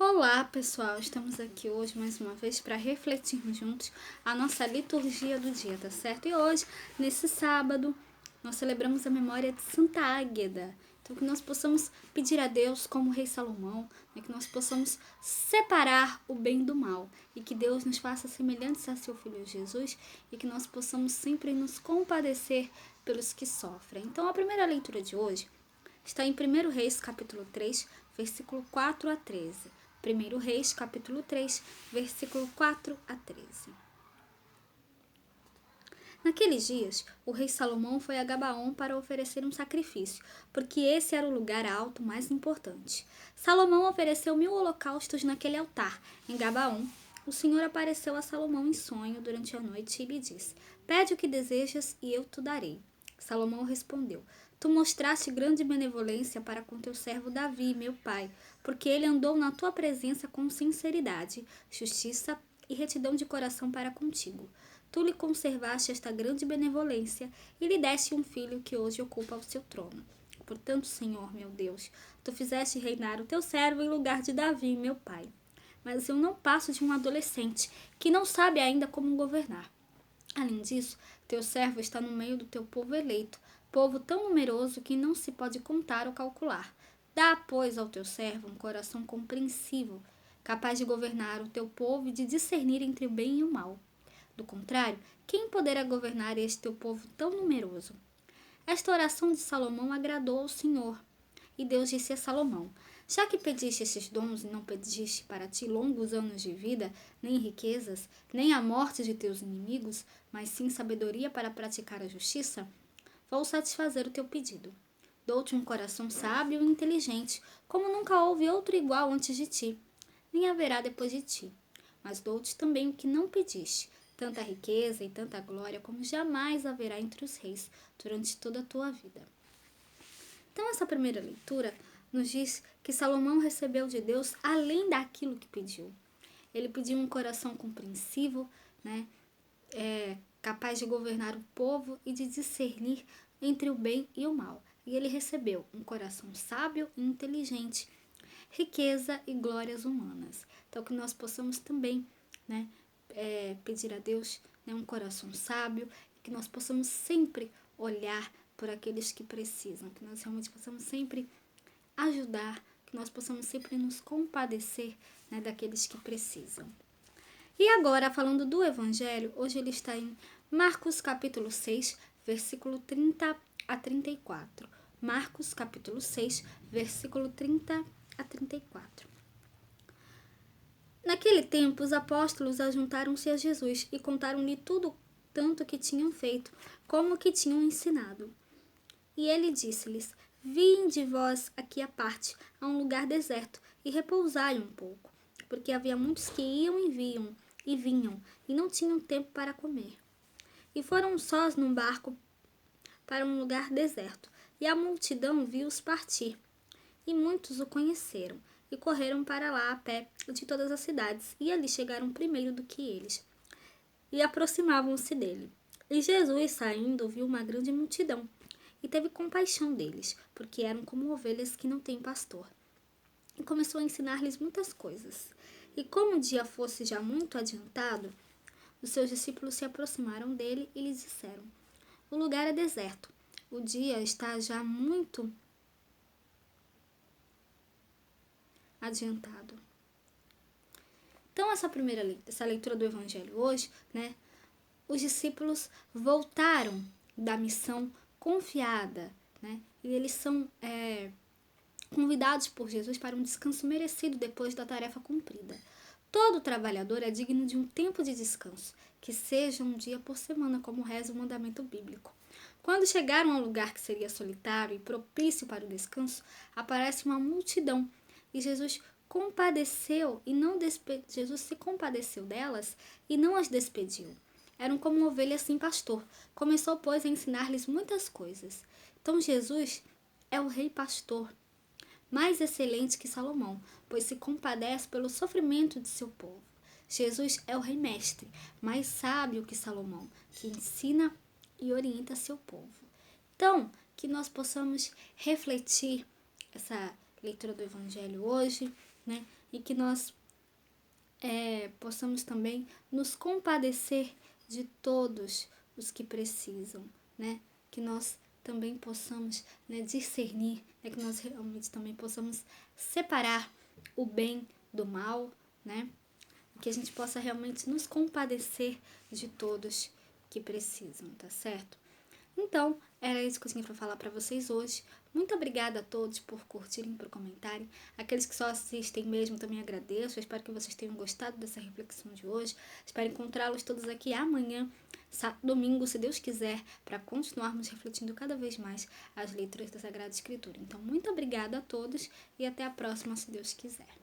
Olá, pessoal! Estamos aqui hoje mais uma vez para refletirmos juntos a nossa liturgia do dia, tá certo? E hoje, nesse sábado, nós celebramos a memória de Santa Águeda. Então, que nós possamos pedir a Deus, como o rei Salomão, que nós possamos separar o bem do mal e que Deus nos faça semelhantes a seu Filho Jesus e que nós possamos sempre nos compadecer pelos que sofrem. Então, a primeira leitura de hoje está em 1 Reis, capítulo 3, versículo 4 a 13. 1 Reis, capítulo 3, versículo 4 a 13. Naqueles dias, o rei Salomão foi a Gabaon para oferecer um sacrifício, porque esse era o lugar alto mais importante. Salomão ofereceu 1000 holocaustos naquele altar, em Gabaon. O Senhor apareceu a Salomão em sonho durante a noite e lhe disse: Pede o que desejas e eu te darei. Salomão respondeu: Tu mostraste grande benevolência para com teu servo Davi, meu pai, porque ele andou na tua presença com sinceridade, justiça e retidão de coração para contigo. Tu lhe conservaste esta grande benevolência e lhe deste um filho que hoje ocupa o seu trono. Portanto, Senhor, meu Deus, tu fizeste reinar o teu servo em lugar de Davi, meu pai. Mas eu não passo de um adolescente que não sabe ainda como governar. Além disso, teu servo está no meio do teu povo eleito, povo tão numeroso que não se pode contar ou calcular. Dá, pois, ao teu servo um coração compreensivo, capaz de governar o teu povo e de discernir entre o bem e o mal. Do contrário, quem poderá governar este teu povo tão numeroso? Esta oração de Salomão agradou ao Senhor. E Deus disse a Salomão: Já que pediste estes dons e não pediste para ti longos anos de vida, nem riquezas, nem a morte de teus inimigos, mas sim sabedoria para praticar a justiça, vou satisfazer o teu pedido. Dou-te um coração sábio e inteligente, como nunca houve outro igual antes de ti, nem haverá depois de ti. Mas dou-te também o que não pediste, tanta riqueza e tanta glória como jamais haverá entre os reis durante toda a tua vida. Então, essa primeira leitura nos diz que Salomão recebeu de Deus além daquilo que pediu. Ele pediu um coração compreensivo, capaz de governar o povo e de discernir entre o bem e o mal. E ele recebeu um coração sábio e inteligente, riqueza e glórias humanas. Então, que nós possamos também pedir a Deus um coração sábio, que nós possamos sempre olhar por aqueles que precisam, que nós realmente possamos sempre ajudar, que nós possamos sempre nos compadecer daqueles que precisam. E agora, falando do Evangelho, hoje ele está em Marcos capítulo 6, versículo 30 a 34. Marcos capítulo 6, versículo 30 a 34. Naquele tempo, os apóstolos ajuntaram-se a Jesus e contaram-lhe tudo tanto que tinham feito, como que tinham ensinado. E ele disse-lhes: Vinde vós aqui à parte, a um lugar deserto, e repousai um pouco, porque havia muitos que iam e vinham, e não tinham tempo para comer. E foram sós num barco para um lugar deserto, e a multidão viu-os partir. E muitos o conheceram, e correram para lá a pé de todas as cidades, e ali chegaram primeiro do que eles, e aproximavam-se dele. E Jesus, saindo, viu uma grande multidão, e teve compaixão deles, porque eram como ovelhas que não têm pastor. E começou a ensinar-lhes muitas coisas. E como o dia fosse já muito adiantado, os seus discípulos se aproximaram dele e lhes disseram: O lugar é deserto, o dia está já muito adiantado. Então, essa leitura do Evangelho hoje, os discípulos voltaram da missão confiada, e eles são convidados por Jesus para um descanso merecido depois da tarefa cumprida. Todo trabalhador é digno de um tempo de descanso, que seja um dia por semana, como reza o mandamento bíblico. Quando chegaram ao lugar que seria solitário e propício para o descanso, aparece uma multidão e Jesus se compadeceu delas e não as despediu. Eram como ovelhas sem pastor. Começou, pois, a ensinar-lhes muitas coisas. Então, Jesus é o rei pastor, mais excelente que Salomão, pois se compadece pelo sofrimento de seu povo. Jesus é o rei mestre, mais sábio que Salomão, que ensina e orienta seu povo. Então, que nós possamos refletir essa leitura do Evangelho hoje, e que nós possamos também nos compadecer de todos os que precisam, né? Que nós também possamos, né, discernir, né, que nós realmente também possamos separar o bem do mal, né? Que a gente possa realmente nos compadecer de todos que precisam, tá certo? Então, era isso que eu tinha para falar para vocês hoje. Muito obrigada a todos por curtirem, por comentarem. Aqueles que só assistem mesmo também agradeço. Eu espero que vocês tenham gostado dessa reflexão de hoje. Espero encontrá-los todos aqui amanhã, domingo, se Deus quiser, para continuarmos refletindo cada vez mais as letras da Sagrada Escritura. Então, muito obrigada a todos e até a próxima, se Deus quiser.